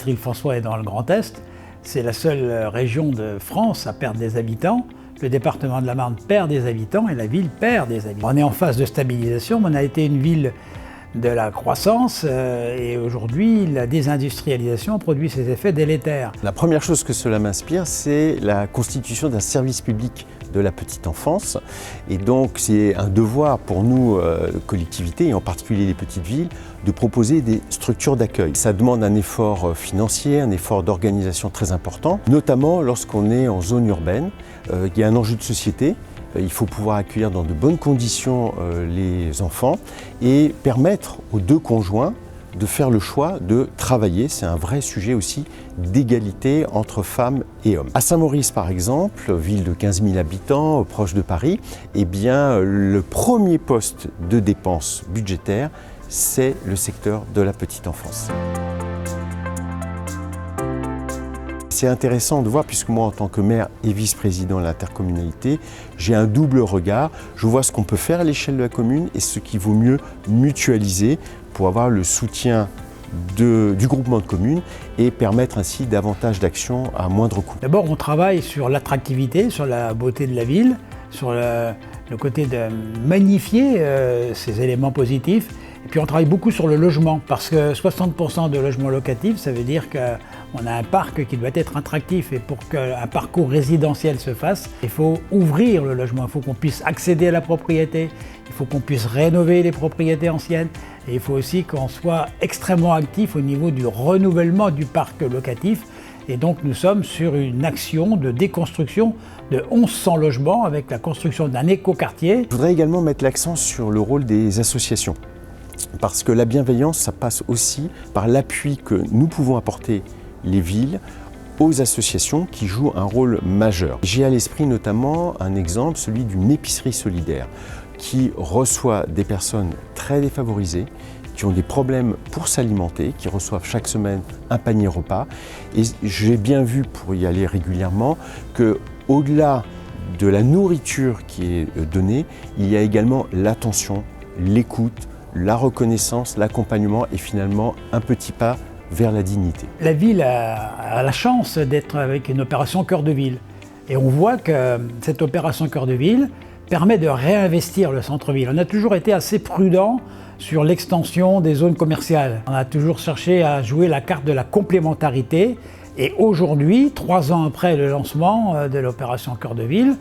Vitry-le-François est dans le Grand Est. C'est la seule région de France à perdre des habitants. Le département de la Marne perd des habitants et la ville perd des habitants. On est en phase de stabilisation, mais on a été une ville de la croissance et aujourd'hui la désindustrialisation produit ses effets délétères. La première chose que cela m'inspire, c'est la constitution d'un service public de la petite enfance. Et donc c'est un devoir pour nous, collectivités, et en particulier les petites villes, de proposer des structures d'accueil. Ça demande un effort financier, un effort d'organisation très important, notamment lorsqu'on est en zone urbaine. Il y a un enjeu de société. Il faut pouvoir accueillir dans de bonnes conditions les enfants et permettre aux deux conjoints de faire le choix de travailler. C'est un vrai sujet aussi d'égalité entre femmes et hommes. À Saint-Maurice, par exemple, ville de 15 000 habitants, proche de Paris, eh bien, le premier poste de dépenses budgétaires, c'est le secteur de la petite enfance. C'est intéressant de voir, puisque moi, en tant que maire et vice-président de l'intercommunalité, j'ai un double regard. Je vois ce qu'on peut faire à l'échelle de la commune et ce qu'il vaut mieux mutualiser pour avoir le soutien du groupement de communes et permettre ainsi davantage d'actions à moindre coût. D'abord, on travaille sur l'attractivité, sur la beauté de la ville, sur le côté de magnifier ces éléments positifs. Et puis on travaille beaucoup sur le logement, parce que 60% de logements locatifs, ça veut dire qu'on a un parc qui doit être attractif. Et pour qu'un parcours résidentiel se fasse, il faut ouvrir le logement, il faut qu'on puisse accéder à la propriété, il faut qu'on puisse rénover les propriétés anciennes, et il faut aussi qu'on soit extrêmement actif au niveau du renouvellement du parc locatif. Et donc nous sommes sur une action de déconstruction de 1100 logements avec la construction d'un écoquartier. Je voudrais également mettre l'accent sur le rôle des associations. Parce que la bienveillance, ça passe aussi par l'appui que nous pouvons apporter les villes aux associations qui jouent un rôle majeur. J'ai à l'esprit notamment un exemple, celui d'une épicerie solidaire qui reçoit des personnes très défavorisées, qui ont des problèmes pour s'alimenter, qui reçoivent chaque semaine un panier repas. Et j'ai bien vu, pour y aller régulièrement, qu'au-delà de la nourriture qui est donnée, il y a également l'attention, l'écoute, la reconnaissance, l'accompagnement et finalement un petit pas vers la dignité. La ville a la chance d'être avec une opération Cœur de Ville. Et on voit que cette opération Cœur de Ville permet de réinvestir le centre-ville. On a toujours été assez prudent sur l'extension des zones commerciales. On a toujours cherché à jouer la carte de la complémentarité. Et aujourd'hui, 3 ans après le lancement de l'opération Cœur de Ville,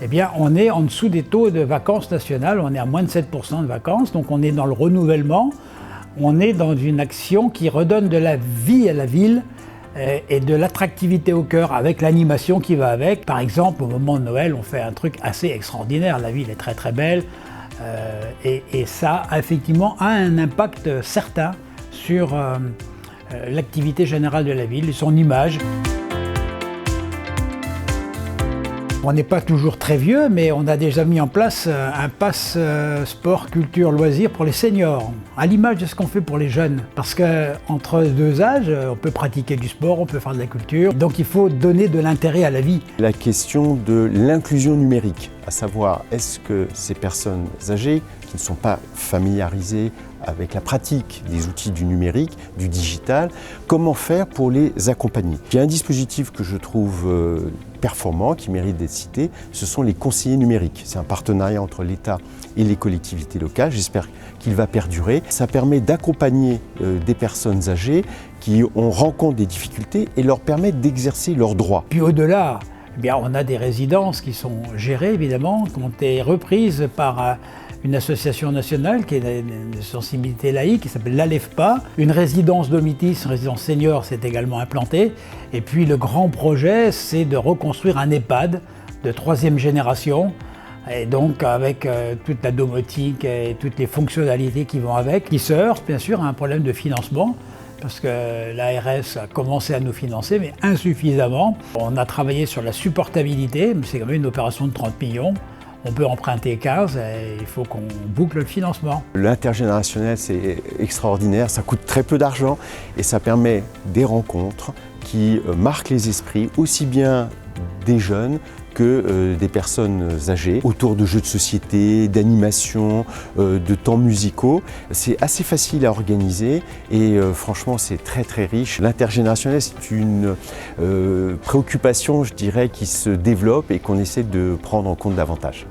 eh bien, on est en dessous des taux de vacances nationales, on est à moins de 7% de vacances, donc on est dans le renouvellement, on est dans une action qui redonne de la vie à la ville et de l'attractivité au cœur avec l'animation qui va avec. Par exemple, au moment de Noël, on fait un truc assez extraordinaire, la ville est très très belle et ça effectivement a un impact certain sur l'activité générale de la ville et son image. On n'est pas toujours très vieux, mais on a déjà mis en place un pass sport, culture, loisirs pour les seniors, à l'image de ce qu'on fait pour les jeunes. Parce qu'entre 2 âges, on peut pratiquer du sport, on peut faire de la culture, donc il faut donner de l'intérêt à la vie. La question de l'inclusion numérique, à savoir est-ce que ces personnes âgées qui ne sont pas familiarisées avec la pratique des outils du numérique, du digital, comment faire pour les accompagner? Il y a un dispositif que je trouve performant, qui mérite d'être cité, ce sont les conseillers numériques. C'est un partenariat entre l'État et les collectivités locales, j'espère qu'il va perdurer. Ça permet d'accompagner des personnes âgées qui rencontrent des difficultés et leur permettre d'exercer leurs droits. Puis au-delà, eh bien, on a des résidences qui sont gérées évidemment, qui ont été reprises par une association nationale qui est de sensibilité laïque, qui s'appelle l'ALEFPA. Une résidence Domitis, une résidence senior, s'est également implantée. Et puis le grand projet, c'est de reconstruire un EHPAD de 3e génération, et donc avec toute la domotique et toutes les fonctionnalités qui vont avec, qui se heurtent bien sûr à un problème de financement, parce que l'ARS a commencé à nous financer, mais insuffisamment. On a travaillé sur la supportabilité, mais c'est quand même une opération de 30 millions. On peut emprunter 15 et il faut qu'on boucle le financement. L'intergénérationnel, c'est extraordinaire, ça coûte très peu d'argent et ça permet des rencontres qui marquent les esprits aussi bien des jeunes que des personnes âgées, autour de jeux de société, d'animation, de temps musicaux. C'est assez facile à organiser et franchement c'est très riche. L'intergénérationnel, c'est une préoccupation, je dirais, qui se développe et qu'on essaie de prendre en compte davantage.